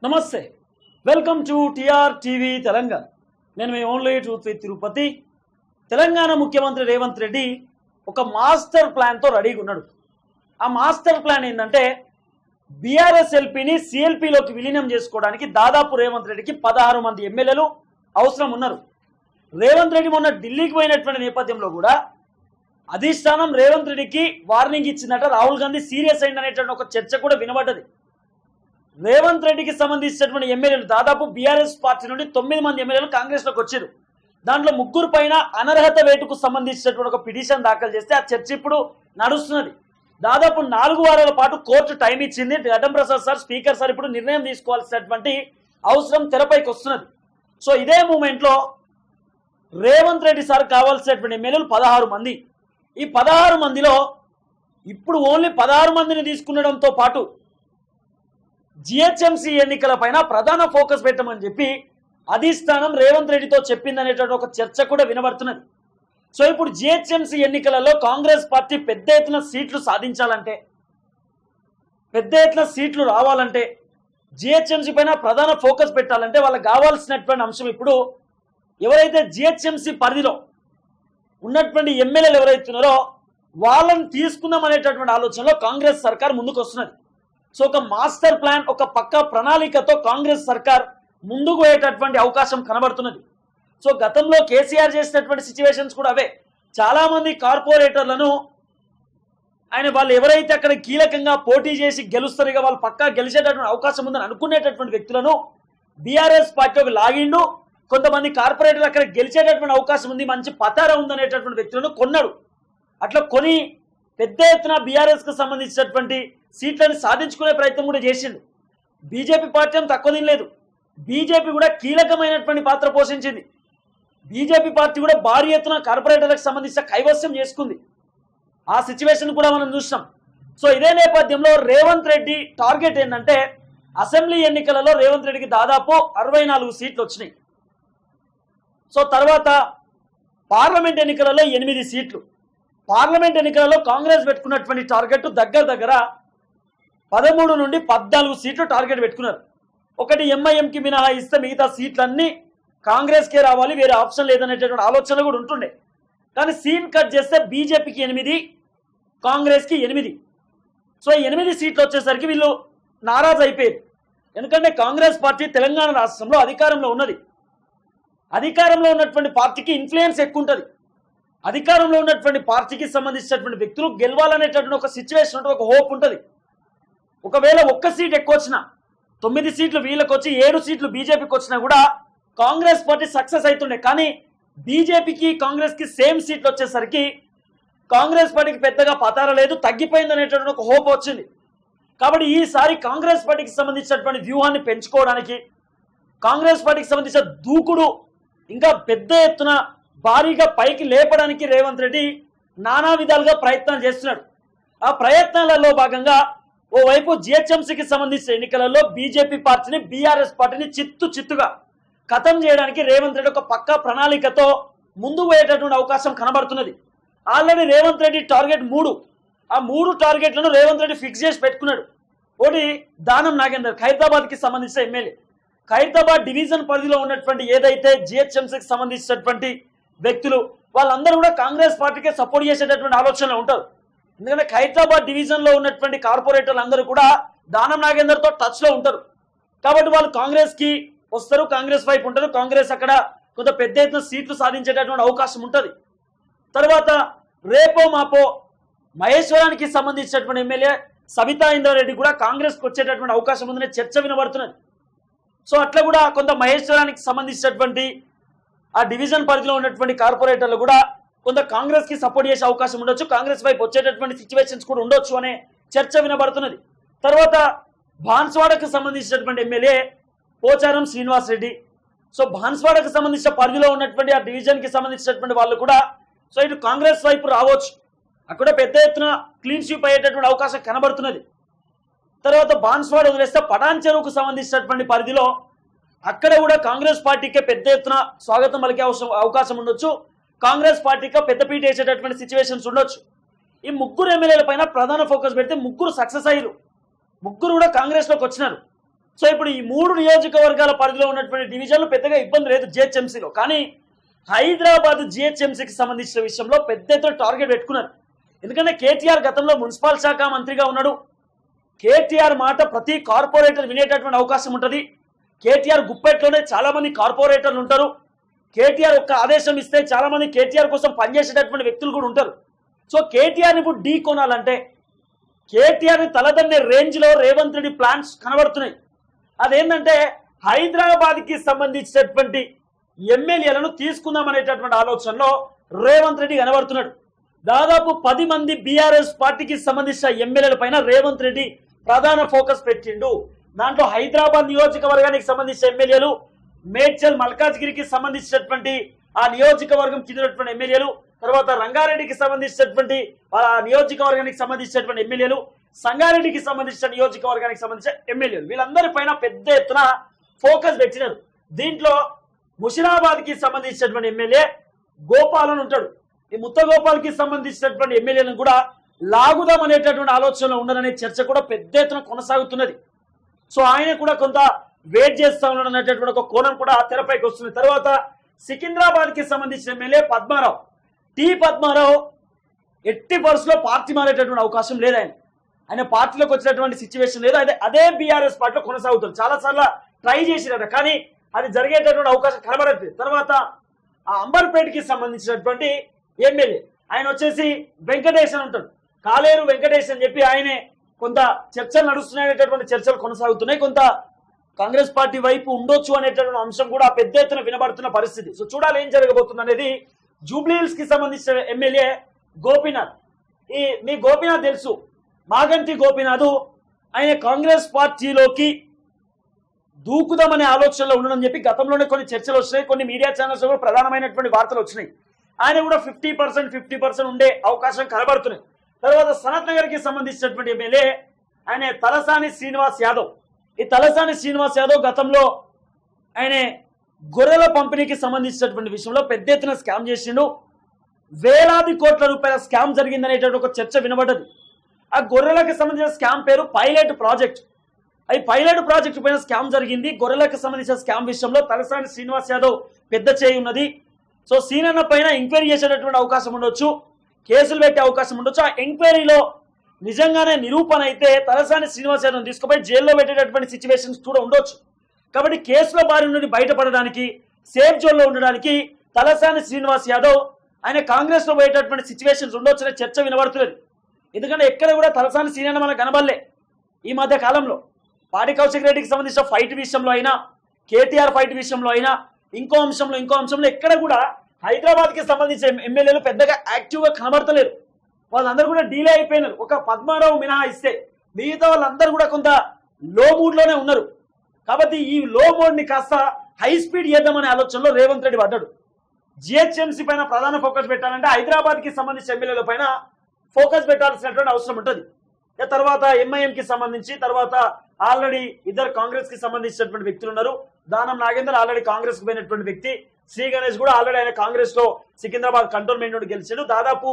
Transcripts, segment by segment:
నమస్తే welcome to TR TV Telangana. నేను మీ only truth with Tirupati. Telangana ముఖ్యమంత్రి రేవంత్ రెడ్డి ఒక మాస్టర్ ప్లాన్తో రెడీగా ఉన్నాడు. ఆ మాస్టర్ ప్లాన్ ఏంటంటే బీఆర్ఎస్ ఎల్పీని సిఎల్పీలోకి విలీనం చేసుకోవడానికి దాదాపు రేవంత్ రెడ్డికి 16 మంది ఎమ్మెల్యేలు అవసరం ఉన్నారు. రేవంత్ రెడ్డి మొన్న ఢిల్లీకి పోయినటువంటి నేపథ్యంలో కూడా అధిష్టానం రేవంత్ రెడ్డికి వార్నింగ్ ఇచ్చిందట. రాహుల్ గాంధీ సీరియస్ అయిందనేటువంటి ఒక చర్చ కూడా వినబడ్డది. రేవంత్ రెడ్డికి సంబంధించినటువంటి ఎమ్మెల్యేలు దాదాపు బీఆర్ఎస్ పార్టీ నుండి 9 మంది ఎమ్మెల్యేలు కాంగ్రెస్లోకి వచ్చారు. దాంట్లో 3 పైన అనర్హత వేటుకు సంబంధించినటువంటి ఒక పిటిషన్ దాఖలు చేస్తే ఆ చర్చ ఇప్పుడు నడుస్తున్నది. దాదాపు 4 వారాల పాటు కోర్టు టైం ఇచ్చింది. గడ్డం ప్రసాద్ సార్, స్పీకర్ సార్ ఇప్పుడు నిర్ణయం తీసుకోవాల్సినటువంటి అవసరం తెరపైకి వస్తున్నది. సో ఇదే మూమెంట్లో రేవంత్ రెడ్డి సార్ కావాల్సినటువంటి ఎమ్మెల్యేలు 16 మంది. ఈ 16 మందిలో ఇప్పుడు ఓన్లీ 16 మందిని తీసుకునడంతో పాటు జిహెచ్ఎంసీ ఎన్నికల పైన ప్రధాన ఫోకస్ పెట్టమని చెప్పి అధిష్టానం రేవంత్ రెడ్డితో చెప్పిందనేటువంటి ఒక చర్చ కూడా వినబడుతున్నది. సో ఇప్పుడు జిహెచ్ఎంసీ ఎన్నికలలో కాంగ్రెస్ పార్టీ పెద్ద ఎత్తున సీట్లు సాధించాలంటే, పెద్ద ఎత్తున సీట్లు రావాలంటే, జిహెచ్ఎంసీ పైన ప్రధాన ఫోకస్ పెట్టాలంటే వాళ్ళకి కావాల్సినటువంటి అంశం ఇప్పుడు ఎవరైతే జిహెచ్ఎంసీ పరిధిలో ఉన్నటువంటి ఎమ్మెల్యేలు ఎవరైతున్నారో వాళ్ళని తీసుకుందాం అనేటటువంటి ఆలోచనలో కాంగ్రెస్ సర్కార్ ముందుకు వస్తున్నది. సో ఒక మాస్టర్ ప్లాన్, ఒక పక్కా ప్రణాళికతో కాంగ్రెస్ సర్కార్ ముందుకు పోయేటటువంటి అవకాశం కనబడుతున్నది. సో గతంలో కేసీఆర్ చేసినటువంటి సిచ్యువేషన్స్ కూడా అవే. చాలా మంది కార్పొరేటర్లను వాళ్ళు ఎవరైతే అక్కడ కీలకంగా పోటీ చేసి గెలుస్తారు, ఇక వాళ్ళు పక్కా గెలిచేటటువంటి అవకాశం ఉందని అనుకునేటటువంటి వ్యక్తులను బీఆర్ఎస్ పార్టీకి లాగిండు. కొంతమంది కార్పొరేటర్లు అక్కడ గెలిచేటటువంటి అవకాశం ఉంది, మంచి పతార ఉందనేటటువంటి వ్యక్తులను కొన్నాడు. అట్లా కొని పెద్ద ఎత్తున బీఆర్ఎస్కి సంబంధించినటువంటి సీట్లను సాధించుకునే ప్రయత్నం కూడా చేసిండు. బీజేపీ పార్టీ ఏం తక్కువ తినలేదు. బీజేపీ కూడా కీలకమైనటువంటి పాత్ర పోషించింది. బీజేపీ పార్టీ కూడా భారీ ఎత్తున కార్పొరేటర్లకు సంబంధించిన కైవస్యం చేసుకుంది. ఆ సిచ్యువేషన్ కూడా మనం చూసినాం. సో ఇదే నేపథ్యంలో రేవంత్ రెడ్డి టార్గెట్ ఏంటంటే అసెంబ్లీ ఎన్నికలలో రేవంత్ రెడ్డికి దాదాపు 64 సీట్లు వచ్చినాయి. సో తర్వాత పార్లమెంట్ ఎన్నికలలో 8 సీట్లు. పార్లమెంట్ ఎన్నికలలో కాంగ్రెస్ పెట్టుకున్నటువంటి టార్గెట్ దగ్గర 13 నుండి 14 సీట్లు టార్గెట్ పెట్టుకున్నారు. ఒకటి ఎంఐఎంకి మినహాయిస్తే మిగతా సీట్లన్నీ కాంగ్రెస్కే రావాలి, వేరే ఆప్షన్ లేదనేటటువంటి ఆలోచన కూడా ఉంటుండే. కానీ సీన్ కట్ చేస్తే బీజేపీకి 8, కాంగ్రెస్కి 8. సో 8 సీట్లు వచ్చేసరికి వీళ్ళు నారాజు అయిపోయారు. ఎందుకంటే కాంగ్రెస్ పార్టీ తెలంగాణ రాష్ట్రంలో అధికారంలో ఉన్నది. అధికారంలో ఉన్నటువంటి పార్టీకి ఇన్ఫ్లుయెన్స్ ఎక్కువ ఉంటుంది. అధికారంలో ఉన్నటువంటి పార్టీకి సంబంధించినటువంటి వ్యక్తులు గెలవాలనేటటువంటి ఒక సిచ్యువేషన్ ఉంటుంది, ఒక హోప్ ఉంటుంది. ఒకవేళ 1 సీట్ ఎక్కువ వచ్చినా, 9 సీట్లు వీళ్ళకి వచ్చి 7 సీట్లు బీజేపీకి వచ్చినా కూడా కాంగ్రెస్ పార్టీ సక్సెస్ అవుతుండే. కానీ బీజేపీకి కాంగ్రెస్కి సేమ్ సీట్లు వచ్చేసరికి కాంగ్రెస్ పార్టీకి పెద్దగా పతార లేదు, తగ్గిపోయింది అనేటటువంటి ఒక హోప్ వచ్చింది. కాబట్టి ఈసారి కాంగ్రెస్ పార్టీకి సంబంధించినటువంటి వ్యూహాన్ని పెంచుకోవడానికి, కాంగ్రెస్ పార్టీకి సంబంధించిన దూకుడు ఇంకా పెద్ద ఎత్తున భారీగా పైకి లేపడానికి రేవంత్ రెడ్డి నానా విధాలుగా ప్రయత్నాలు చేస్తున్నాడు. ఆ ప్రయత్నాలలో భాగంగా ఓవైపు జిహెచ్ఎంసీకి సంబంధించిన ఎన్నికలలో బీజేపీ పార్టీని, బీఆర్ఎస్ పార్టీని చిత్తుగా ఖతం చేయడానికి రేవంత్ రెడ్డి ఒక పక్కా ప్రణాళికతో ముందుకు పోయేటటువంటి అవకాశం కనబడుతున్నది. Already Revanth Reddy target 3. ఆ 3 టార్గెట్లను రేవంత్ రెడ్డి ఫిక్స్ చేసి పెట్టుకున్నాడు. ఒకటి దానం నాగేందర్, ఖైరతాబాద్కి సంబంధించిన ఎమ్మెల్యే. ఖైరతాబాద్ డివిజన్ పరిధిలో ఉన్నటువంటి ఏదైతే జిహెచ్ఎంసీకి సంబంధించినటువంటి వ్యక్తులు వాళ్ళందరూ కూడా కాంగ్రెస్ పార్టీకే సపోర్ట్ చేసేటటువంటి ఆలోచనలో ఉంటారు. ఎందుకంటే ఖైరతాబాద్ డివిజన్లో ఉన్నటువంటి కార్పొరేటర్లు అందరూ కూడా దానం నాగేందర్తో టచ్లో ఉంటారు. కాబట్టి వాళ్ళు కాంగ్రెస్కి వస్తారు, కాంగ్రెస్ వైపు ఉంటారు. కాంగ్రెస్ అక్కడ కొంత పెద్ద ఎత్తున సీట్లు సాధించేటటువంటి అవకాశం ఉంటుంది. తర్వాత రేపో మాపో మహేశ్వరానికి సంబంధించినటువంటి ఎమ్మెల్యే సబితా ఇంద్రారెడ్డి కూడా కాంగ్రెస్కి వచ్చేటటువంటి అవకాశం ఉందనే చర్చ వినబడుతున్నది. సో అట్లా కూడా కొంత మహేశ్వరానికి సంబంధించినటువంటి ఆ డివిజన్ పరిధిలో ఉన్నటువంటి కార్పొరేటర్లు కూడా కొంత కాంగ్రెస్కి సపోర్ట్ చేసే అవకాశం ఉండొచ్చు, కాంగ్రెస్ వైపు వచ్చేటటువంటి సిచ్యువేషన్స్ కూడా ఉండొచ్చు అనే చర్చ వినబడుతున్నది. తర్వాత బాన్స్వాడకు సంబంధించినటువంటి ఎమ్మెల్యే పోచారం శ్రీనివాస్ రెడ్డి. సో బాన్స్వాడకు సంబంధించిన పరిధిలో ఉన్నటువంటి ఆ డివిజన్కి సంబంధించినటువంటి వాళ్ళు కూడా సో ఇటు కాంగ్రెస్ వైపు రావచ్చు. అక్కడ పెద్ద ఎత్తున క్లీన్ స్వీప్ అయ్యేటటువంటి అవకాశం కనబడుతున్నది. తర్వాత బాన్స్వాడ వదిలేస్తే పటాన్ చెరువుకు సంబంధించినటువంటి పరిధిలో అక్కడ కూడా కాంగ్రెస్ పార్టీకే పెద్ద ఎత్తున స్వాగతం పలికే అవకాశం ఉండొచ్చు, కాంగ్రెస్ పార్టీకి పెద్దపీట వేసేటటువంటి సిచ్యువేషన్స్ ఉండొచ్చు. ఈ 3 ఎమ్మెల్యేల పైన ప్రధాన ఫోకస్ పెడితే 3 సక్సెస్ అయ్యారు. 3 కూడా కాంగ్రెస్లోకి వచ్చినారు. సో ఇప్పుడు ఈ 3 నియోజకవర్గాల పరిధిలో ఉన్నటువంటి డివిజన్లు పెద్దగా ఇబ్బంది లేదు జిహెచ్ఎంసీలో. కానీ హైదరాబాద్ జిహెచ్ఎంసీకి సంబంధించిన విషయంలో పెద్ద ఎత్తున టార్గెట్ పెట్టుకున్నారు. ఎందుకంటే కేటీఆర్ గతంలో మున్సిపల్ శాఖ మంత్రిగా ఉన్నాడు. కేటీఆర్ మాట ప్రతి కార్పొరేటర్ వినేటటువంటి అవకాశం ఉంటుంది. కేటీఆర్ గుప్పెట్లోనే చాలా మంది కార్పొరేటర్లు ఉంటారు. కేటీఆర్ ఒక్క ఆదేశం ఇస్తే చాలా మంది కేటీఆర్ కోసం పనిచేసేటటువంటి వ్యక్తులు కూడా ఉంటారు. సో కేటీఆర్ ఇప్పుడు ఢీ కొనాలంటే కేటీఆర్ని తలదన్నే రేంజ్లో రేవంత్ రెడ్డి ప్లాన్స్ కనబడుతున్నాయి. అదేంటంటే హైదరాబాద్కి సంబంధించినటువంటి ఎమ్మెల్యేలను తీసుకుందామనేటటువంటి ఆలోచనలో రేవంత్ రెడ్డి కనబడుతున్నాడు. దాదాపు 10 మంది బీఆర్ఎస్ పార్టీకి సంబంధించిన ఎమ్మెల్యేల పైన రేవంత్ రెడ్డి ప్రధాన ఫోకస్ పెట్టిండు. దాంట్లో హైదరాబాద్ నియోజకవర్గానికి సంబంధించిన ఎమ్మెల్యేలు, మేడ్చల్ మల్కాజ్గిరికి సంబంధించినటువంటి ఆ నియోజకవర్గం కిందటువంటి ఎమ్మెల్యేలు, తర్వాత రంగారెడ్డికి సంబంధించినటువంటి ఆ నియోజకవర్గానికి సంబంధించినటువంటి ఎమ్మెల్యేలు, సంగారెడ్డికి సంబంధించిన నియోజకవర్గానికి సంబంధించిన ఎమ్మెల్యేలు, వీళ్ళందరి పైన పెద్ద ఎత్తున ఫోకస్ పెట్టినారు. దీంట్లో ముషిరాబాద్కి సంబంధించినటువంటి ఎమ్మెల్యే గోపాల్ అని ఉంటాడు. ఈ ముత్తగోపాల్కి సంబంధించినటువంటి ఎమ్మెల్యేలను కూడా లాగుదాం అనేటటువంటి ఆలోచనలో ఉన్నారనే చర్చ కూడా పెద్ద ఎత్తున కొనసాగుతున్నది. సో ఆయన కూడా కొంత వెయిట్ చేస్తా ఉన్నాడు అనేటటువంటి ఒక కోణం కూడా తెరపైకి వస్తుంది. తర్వాత సికింద్రాబాద్కి సంబంధించిన ఎమ్మెల్యే పద్మారావు, పద్మారావు ఎట్టి పరిస్థితుల్లో పార్టీ మారేటటువంటి అవకాశం లేదు. ఆయన పార్టీలోకి వచ్చినటువంటి సిచ్యువేషన్ లేదు. అదే బీఆర్ఎస్ పార్టీలో కొనసాగుతుంది. చాలాసార్లు ట్రై చేసిరట, కానీ అది జరిగేటటువంటి అవకాశం కనబడట్లేదు. తర్వాత ఆ అంబర్పేటకి సంబంధించినటువంటి ఎమ్మెల్యే ఆయన వచ్చేసి వెంకటేష్ అని ఉంటాడు. కాలేరు వెంకటేష్ అని చెప్పి ఆయనే కొంత చర్చలు నడుస్తున్నాయనేటటువంటి చర్చలు కొనసాగుతున్నాయి. కొంత కాంగ్రెస్ పార్టీ వైపు ఉండొచ్చు అనేటటువంటి అంశం కూడా పెద్ద ఎత్తున వినబడుతున్న పరిస్థితి. సో చూడాలి ఏం జరగబోతుంది అనేది. జూబ్లీహిల్స్ కి సంబంధించిన ఎమ్మెల్యే గోపీనాథ్, మీ గోపీనాథ్ తెలుసు, మాగంటి గోపీనాథ్ ఆయన కాంగ్రెస్ పార్టీలోకి దూకుదామనే ఆలోచనలో ఉండడం చెప్పి గతంలోనే కొన్ని చర్చలు వచ్చినాయి. కొన్ని మీడియా ఛానల్స్ కూడా ప్రధానమైనటువంటి వార్తలు వచ్చినాయి. ఆయన కూడా 50% ఉండే అవకాశం కనబడుతున్నాయి. తర్వాత సనత్ నగర్ కి సంబంధించినటువంటి ఎమ్మెల్యే ఆయన తలసాని శ్రీనివాస్ యాదవ్. ఈ తలసాని శ్రీనివాస్ యాదవ్ గతంలో ఆయన గొర్రెల పంపిణీకి సంబంధించినటువంటి విషయంలో పెద్ద ఎత్తున స్కామ్ చేసిండు. వేలాది కోట్ల రూపాయల స్కామ్ జరిగిందనేటువంటి ఒక చర్చ వినబడ్డది. ఆ గొర్రెలకు సంబంధించిన స్కామ్ పేరు పైలట్ ప్రాజెక్ట్. ఈ పైలట్ ప్రాజెక్టు పైన స్కామ్ జరిగింది. గొర్రెలకు సంబంధించిన స్కామ్ విషయంలో తలసాని శ్రీనివాస్ యాదవ్ పెద్ద చేయి ఉన్నది. సో సీనన్న పైన ఎంక్వైరీ చేసేటటువంటి అవకాశం ఉండొచ్చు, కేసులు పెట్టే అవకాశం ఉండొచ్చు. ఆ ఎంక్వైరీలో నిజంగానే నిరూపణ అయితే తలసాని శ్రీనివాస్ యాదవ్ తీసుకుపోయి జైల్లో పెట్టేటటువంటి సిచ్యువేషన్స్ కూడా ఉండొచ్చు. కాబట్టి కేసుల బారి నుండి బయటపడడానికి, సేఫ్ జోన్లో ఉండడానికి తలసాని శ్రీనివాస్ యాదవ్ ఆయన కాంగ్రెస్ లో పోయేటటువంటి సిచ్యువేషన్స్ ఉండొచ్చనే చర్చ వినబడుతున్నది. ఎందుకంటే ఎక్కడ కూడా తలసాని సీనియర్ మనకు కనబడలే ఈ మధ్య కాలంలో. పాడి కౌశిక్ రెడ్డికి సంబంధించిన ఫైట్ విషయంలో అయినా, కేటీఆర్ ఫైట్ విషయంలో అయినా, ఇంకో అంశంలో ఎక్కడ కూడా హైదరాబాద్కి సంబంధించిన ఎమ్మెల్యేలు పెద్దగా యాక్టివ్గా కనబడతలేరు. వాళ్ళందరూ కూడా డీలే అయిపోయినారు. ఒక పద్మారావు మినహా ఇస్తే మిగతా వాళ్ళందరూ కూడా కొంత లో మూడ్లోనే ఉన్నారు. కాబట్టి ఈ లో మోడ్ని కాస్త హై స్పీడ్ చేద్దామనే ఆలోచనలో రేవంత్ రెడ్డి పడ్డాడు. జిహెచ్ఎంసీ పైన ప్రధాన ఫోకస్ పెట్టాలంటే హైదరాబాద్కి సంబంధించిన ఎమ్మెల్యేల పైన ఫోకస్ పెట్టాల్సినటువంటి అవసరం ఉంటుంది. తర్వాత ఎంఐఎంకి సంబంధించి, తర్వాత ఆల్రెడీ ఇద్దరు కాంగ్రెస్ కి సంబంధించినటువంటి వ్యక్తులు ఉన్నారు. దానం నాగేందర్ ఆల్రెడీ కాంగ్రెస్ కు పోయినటువంటి వ్యక్తి, శ్రీ గణేష్ కూడా ఆల్రెడీ ఆయన కాంగ్రెస్ లో సికింద్రాబాద్ కంటోన్మెంట్ నుండి గెలిచాడు. దాదాపు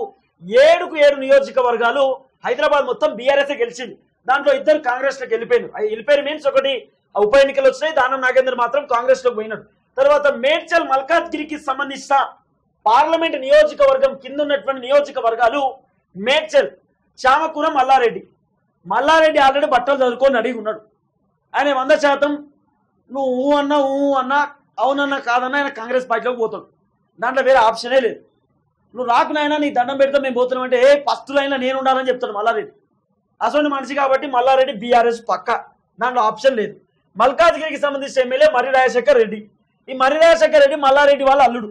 7 నియోజకవర్గాలు హైదరాబాద్ మొత్తం బీఆర్ఎస్ గెలిచింది. దాంట్లో ఇద్దరు కాంగ్రెస్ లోకి వెళ్ళిపోయారు. మీన్స్ ఒకటి ఉప ఎన్నికలు వచ్చినాయి, దానం నాగేందర్ మాత్రం కాంగ్రెస్ లోకి పోయినాడు. తర్వాత మేడ్చల్ మల్కాజ్గిరికి సంబంధించిన పార్లమెంట్ నియోజకవర్గం కింద ఉన్నటువంటి నియోజకవర్గాలు మేడ్చల్, చామకూర, మల్లారెడ్డి ఆల్రెడీ బట్టలు చదువుకొని అడిగి ఉన్నాడు. ఆయన 100% నువ్వు అన్నా అవునన్నా కాదన్నా ఆయన కాంగ్రెస్ పార్టీలోకి పోతాడు. దాంట్లో వేరే ఆప్షనే లేదు. నువ్వు రాకునైనా నీ దండం పెడితే మేము పోతున్నాం అంటే ఫస్టులైనా నేను ఉండాలని చెప్తాడు మల్లారెడ్డి. అసలు మనిషి కాబట్టి మల్లారెడ్డి బీఆర్ఎస్ పక్క, దాంట్లో ఆప్షన్ లేదు. మల్కాజ్గిరికి సంబంధించిన ఎమ్మెల్యే మర్రి రాజశేఖర్ రెడ్డి. ఈ మర్రి రాజశేఖర్ రెడ్డి మల్లారెడ్డి వాళ్ళ అల్లుడు.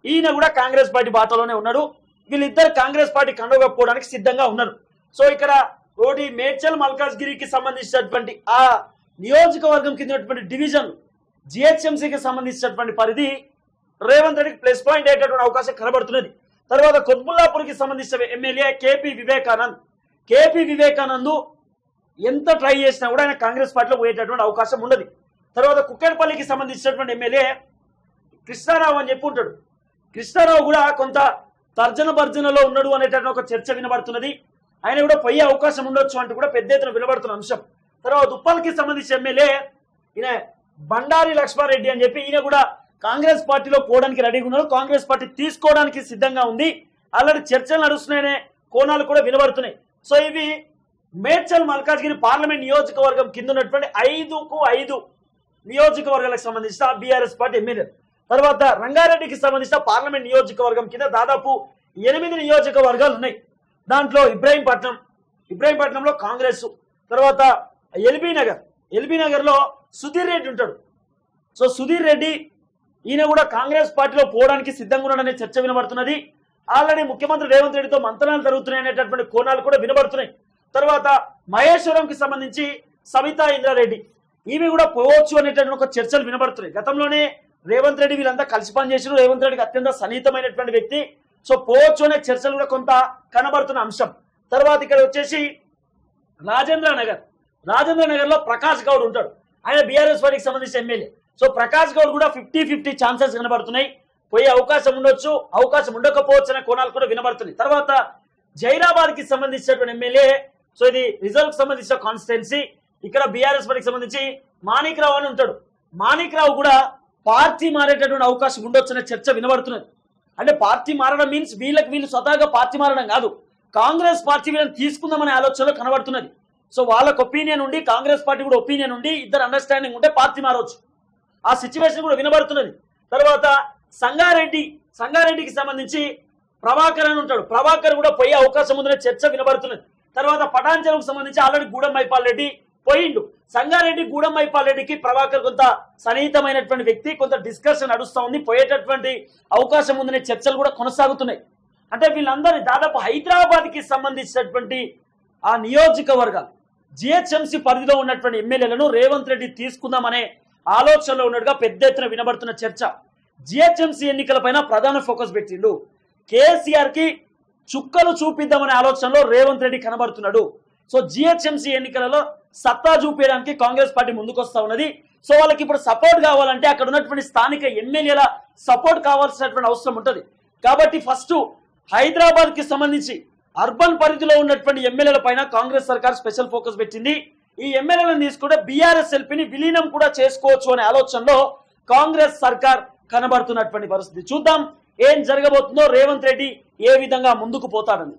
ఈయన కూడా కాంగ్రెస్ పార్టీ బాటలోనే ఉన్నాడు. వీళ్ళిద్దరు కాంగ్రెస్ పార్టీ కండువ కప్పుకోవడానికి సిద్ధంగా ఉన్నారు. సో ఇక్కడ ఒకటి మేడ్చల్ మల్కాజ్గిరికి సంబంధించినటువంటి ఆ నియోజకవర్గం కింద డివిజన్ జిహెచ్ఎంసీకి సంబంధించినటువంటి పరిధి రేవంత్ రెడ్డికి ప్లస్ పాయింట్ అయ్యేటటువంటి అవకాశం కనబడుతున్నది. తర్వాత కొత్బుల్లాపూర్కి సంబంధించిన ఎమ్మెల్యే కేపీ వివేకానంద్ ఎంత ట్రై చేసినా కూడా ఆయన కాంగ్రెస్ పార్టీలో పోయేటటువంటి అవకాశం ఉండదు. తర్వాత కుక్కేపల్లికి సంబంధించినటువంటి ఎమ్మెల్యే కృష్ణారావు అని చెప్పి ఉంటాడు. కృష్ణారావు కూడా కొంత తర్జన భర్జనలో ఉన్నాడు అనేటటువంటి ఒక చర్చ వినబడుతున్నది. ఆయన కూడా పోయే అవకాశం ఉండొచ్చు అంటూ కూడా పెద్ద ఎత్తున వినబడుతున్న అంశం. తర్వాత ఉప్పల్కి సంబంధించి ఎమ్మెల్యే ఈయన బండారి లక్ష్మారెడ్డి అని చెప్పి ఈయన కూడా కాంగ్రెస్ పార్టీలో పోవడానికి రెడీగా ఉన్నారు, కాంగ్రెస్ పార్టీ తీసుకోవడానికి సిద్ధంగా ఉంది. ఆల్రెడీ చర్చలు నడుస్తున్నాయనే కోణాలు కూడా వినబడుతున్నాయి. సో ఇవి మేడ్చల్ మల్కాజ్గిరి పార్లమెంట్ నియోజకవర్గం కింద ఉన్నటువంటి 5 నియోజకవర్గాలకు సంబంధించిన బీఆర్ఎస్ పార్టీ ఎమ్మెల్యే. తర్వాత రంగారెడ్డికి సంబంధించిన పార్లమెంట్ నియోజకవర్గం కింద దాదాపు 8 నియోజకవర్గాలు ఉన్నాయి. దాంట్లో ఇబ్రాహీంపట్నంలో కాంగ్రెస్, తర్వాత ఎల్బీ నగర్ లో సుధీర్ రెడ్డి ఉంటాడు. సో సుధీర్ రెడ్డి ఈయన కూడా కాంగ్రెస్ పార్టీలో పోవడానికి సిద్ధంగా ఉన్నాడనే చర్చ వినబడుతున్నది. ఆల్రెడీ ముఖ్యమంత్రి రేవంత్ రెడ్డితో మంతనాలు జరుగుతున్నాయి అనేటటువంటి కోణాలు కూడా వినబడుతున్నాయి. తర్వాత మహేశ్వరంకి సంబంధించి సవితా ఇంద్రారెడ్డి ఈమె కూడా పోవచ్చు అనేటటువంటి ఒక చర్చలు వినబడుతున్నాయి. గతంలోనే రేవంత్ రెడ్డి వీళ్ళంతా కలిసి పనిచేసిన రేవంత్ రెడ్డికి అత్యంత సన్నిహితమైనటువంటి వ్యక్తి. సో పోవచ్చు అనే చర్చలు కూడా కొంత కనబడుతున్న అంశం. తర్వాత ఇక్కడ వచ్చేసి రాజేంద్ర నగర్ లో ప్రకాష్ గౌడ్ ఉంటాడు, ఆయన బీఆర్ఎస్ పార్టీకి సంబంధించిన ఎమ్మెల్యే. సో ప్రకాష్ గౌడ్ కూడా 50-50 ఛాన్సెస్ కనబడుతున్నాయి, పోయే అవకాశం ఉండొచ్చు, అవకాశం ఉండకపోవచ్చు అనే కోణాలు కూడా వినబడుతున్నాయి. తర్వాత జైరాబాద్ కి సంబంధించినటువంటి ఎమ్మెల్యే, సో ఇది రిజర్వ్ కి సంబంధించిన కాన్స్టిట్యున్సీ, ఇక్కడ బీఆర్ఎస్ పార్టీకి సంబంధించి మాణిక్ రావు అని ఉంటాడు. మాణిక్ రావు కూడా పార్టీ మారేటటువంటి అవకాశం ఉండొచ్చు అనే చర్చ వినబడుతున్నది. అంటే పార్టీ మారడం మీన్స్ వీళ్ళు స్వతహాగా పార్టీ మారడం కాదు, కాంగ్రెస్ పార్టీ వీళ్ళని తీసుకుందామనే ఆలోచనలో కనబడుతున్నది. సో వాళ్ళకు ఒపీనియన్ ఉండి కాంగ్రెస్ పార్టీ కూడా ఒపీనియన్ ఉండి ఇద్దరు అండర్స్టాండింగ్ ఉంటే పార్టీ మారవచ్చు, ఆ సిచ్యువేషన్ కూడా వినబడుతున్నది. తర్వాత సంగారెడ్డికి సంబంధించి ప్రభాకర్ అని ఉంటాడు, ప్రభాకర్ కూడా పోయే అవకాశం ఉందనే చర్చ వినబడుతున్నది. తర్వాత పటాన్చెరువుకు సంబంధించి ఆల్రెడీ గూడెం మైపాల్ రెడ్డి పోయిండు. సంగారెడ్డి గూడెం మైపాల్ రెడ్డికి ప్రభాకర్ కొంత సన్నిహితమైనటువంటి వ్యక్తి, కొంత డిస్కషన్ నడుస్తూ ఉంది, పోయేటటువంటి అవకాశం ఉందనే చర్చలు కూడా కొనసాగుతున్నాయి. అంటే వీళ్ళందరూ దాదాపు హైదరాబాద్ కి సంబంధించినటువంటి ఆ నియోజకవర్గాలు జిహెచ్ఎంసీ పరిధిలో ఉన్నటువంటి ఎమ్మెల్యేలను రేవంత్ రెడ్డి తీసుకుందామనే ఆలోచనలో ఉన్నట్టుగా పెద్ద ఎత్తున వినబడుతున్న చర్చ. జిహెచ్ఎంసీ ఎన్నికలపైన ప్రధాన ఫోకస్ పెట్టిండు. కేసీఆర్ కి చుక్కలు చూపిద్దామనే ఆలోచనలో రేవంత్ రెడ్డి కనబడుతున్నాడు. సో జిహెచ్ఎంసీ ఎన్నికలలో సత్తా చూపించడానికి కాంగ్రెస్ పార్టీ ముందుకు వస్తా ఉన్నది. సో వాళ్ళకి ఇప్పుడు సపోర్ట్ కావాలంటే అక్కడ ఉన్నటువంటి స్థానిక ఎమ్మెల్యేల సపోర్ట్ కావాల్సినటువంటి అవసరం ఉంటుంది. కాబట్టి ఫస్ట్ హైదరాబాద్ కి సంబంధించి అర్బన్ పరిధిలో ఉన్నటువంటి ఎమ్మెల్యేల పైన కాంగ్రెస్ సర్కార్ స్పెషల్ ఫోకస్ పెట్టింది. ఈ ఎమ్మెల్యేలను తీసుకుంటే బీఆర్ఎస్ ఎల్పీని విలీనం కూడా చేసుకోవచ్చు అనే ఆలోచనలో కాంగ్రెస్ సర్కార్ కనబడుతున్నటువంటి పరిస్థితి. చూద్దాం ఏం జరగబోతుందో, రేవంత్ రెడ్డి ఏ విధంగా ముందుకు పోతాడని.